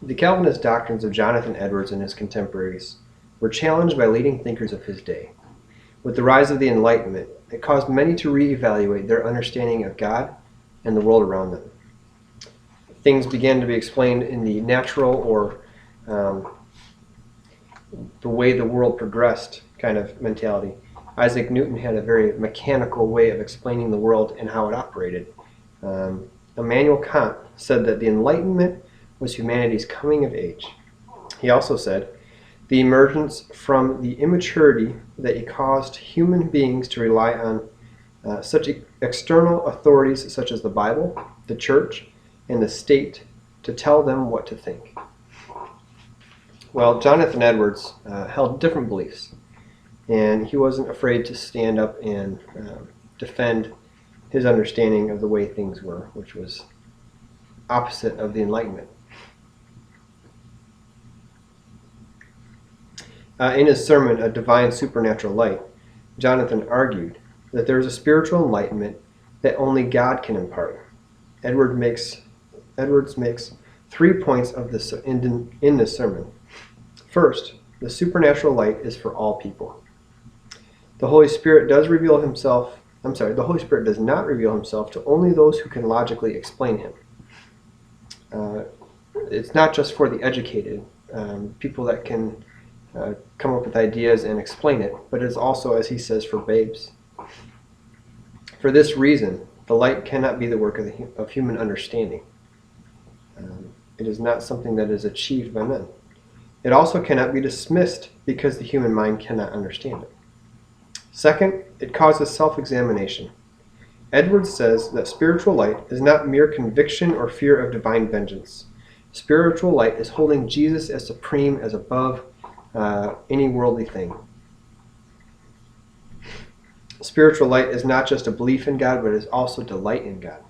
The Calvinist doctrines of Jonathan Edwards and his contemporaries were challenged by leading thinkers of his day. With the rise of the Enlightenment, it caused many to reevaluate their understanding of God and the world around them. Things began to be explained in the natural or the way the world progressed kind of mentality. Isaac Newton had a very mechanical way of explaining the world and how it operated. Immanuel Kant said that the Enlightenment was humanity's coming of age. He also said, the emergence from the immaturity that it caused human beings to rely on such external authorities such as the Bible, the church, and the state to tell them what to think. Well, Jonathan Edwards held different beliefs, and he wasn't afraid to stand up and defend his understanding of the way things were, which was opposite of the Enlightenment. In his sermon, A Divine Supernatural Light, Jonathan argued that there is a spiritual enlightenment that only God can impart. Edwards makes 3 points of this in this sermon. First, the supernatural light is for all people. The Holy Spirit does not reveal himself to only those who can logically explain him. It's not just for the educated, people that can come up with ideas and explain it, but it's also, as he says, for babes. For this reason, the light cannot be the work of human understanding. It is not something that is achieved by men. It also cannot be dismissed because the human mind cannot understand it. Second, it causes self-examination. Edwards says that spiritual light is not mere conviction or fear of divine vengeance. Spiritual light is holding Jesus as supreme, as above any worldly thing. Spiritual light is not just a belief in God, but it is also delight in God.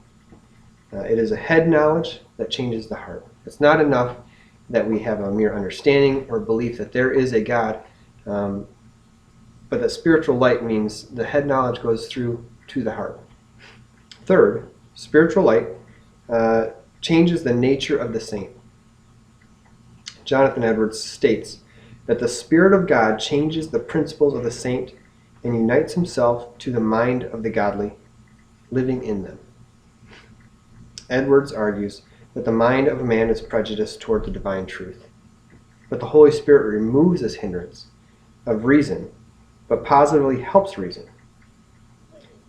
It is a head knowledge that changes the heart. It's not enough that we have a mere understanding or belief that there is a God, but that spiritual light means the head knowledge goes through to the heart. Third, spiritual light changes the nature of the saint. Jonathan Edwards states that the Spirit of God changes the principles of the saint and unites himself to the mind of the godly, living in them. Edwards argues that the mind of a man is prejudiced toward the divine truth, but the Holy Spirit removes this hindrance of reason, but positively helps reason.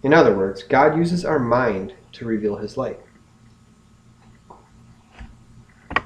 In other words, God uses our mind to reveal his light.